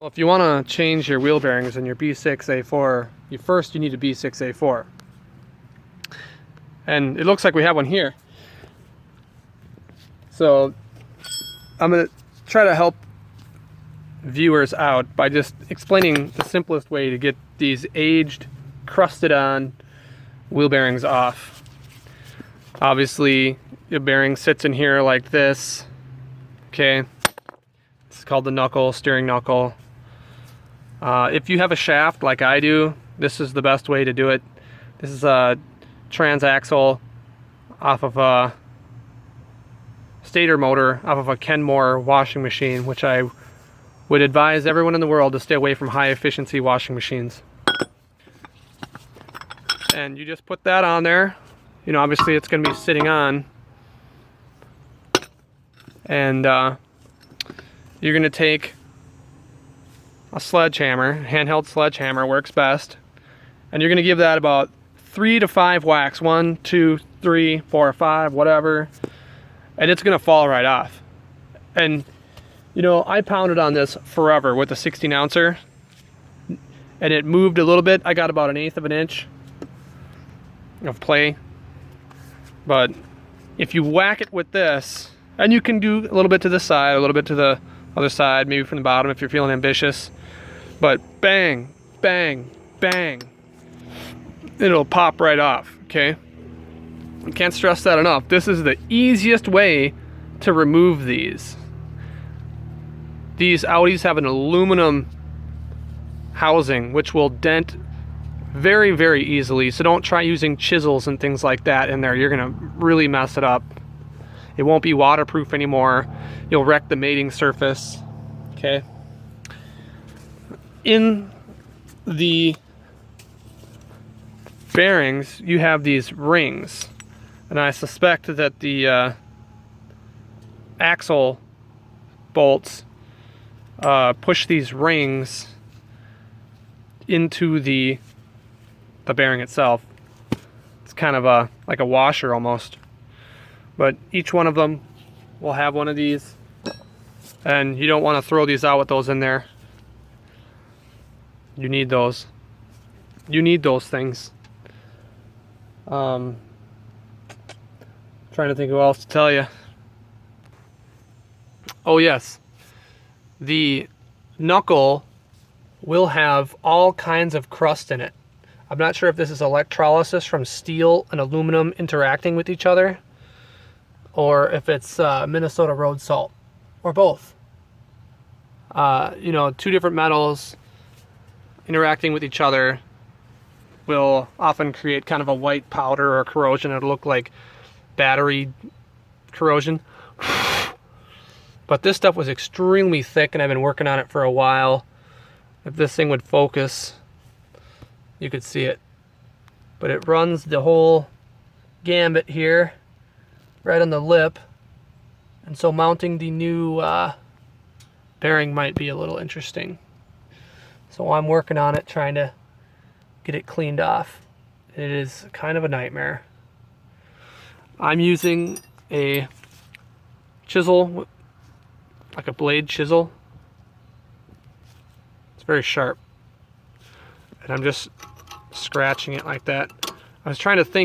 If you want to change your wheel bearings in your B6A4, you need a B6A4. And it looks like we have one here. So I'm going to try to help viewers out by just explaining the simplest way to get these aged, crusted on wheel bearings off. Obviously, your bearing sits in here like this. Okay, it's called the knuckle, steering knuckle. If you have a shaft like I do, this is the best way to do it. This is a transaxle off of a stator motor off of a Kenmore washing machine, which I would advise everyone in the world to stay away from high efficiency washing machines. And you just put that on there. You know, obviously it's going to be sitting on. And you're going to take a sledgehammer, handheld sledgehammer works best, and you're going to give that about 3 to 5 whacks, 1, 2, 3, 4, 5, whatever, and it's going to fall right off. And you know, I pounded on this forever with a 16 ouncer, and it moved a little bit. I got about 1/8 of an inch of play, but if you whack it with this, and you can do a little bit to the side, a little bit to the other side, maybe from the bottom if you're feeling ambitious, but bang, bang, bang, it'll pop right off. Okay, I can't stress that enough. This is the easiest way to remove these. These Audis have an aluminum housing which will dent very, very easily, so don't try using chisels and things like that in there. You're gonna really mess it up. It won't be waterproof anymore. You'll wreck the mating surface. Okay. In the bearings, you have these rings, and I suspect that the axle bolts push these rings into the bearing itself. It's kind of like a washer almost. But each one of them will have one of these, and you don't want to throw these out with those in there. You need those. You need those things. Trying to think of what else to tell you. Oh yes, the knuckle will have all kinds of crust in it. I'm not sure if this is electrolysis from steel and aluminum interacting with each other, or if it's Minnesota road salt, or both. You know, two different metals interacting with each other will often create kind of a white powder or corrosion. It'll look like battery corrosion. But this stuff was extremely thick, and I've been working on it for a while. If this thing would focus, you could see it. But it runs the whole gambit here, right on the lip. And so mounting the new bearing might be a little interesting. So I'm working on it, trying to get it cleaned off. It is kind of a nightmare. I'm using a chisel, like a blade chisel. It's very sharp. And I'm just scratching it like that. I was trying to think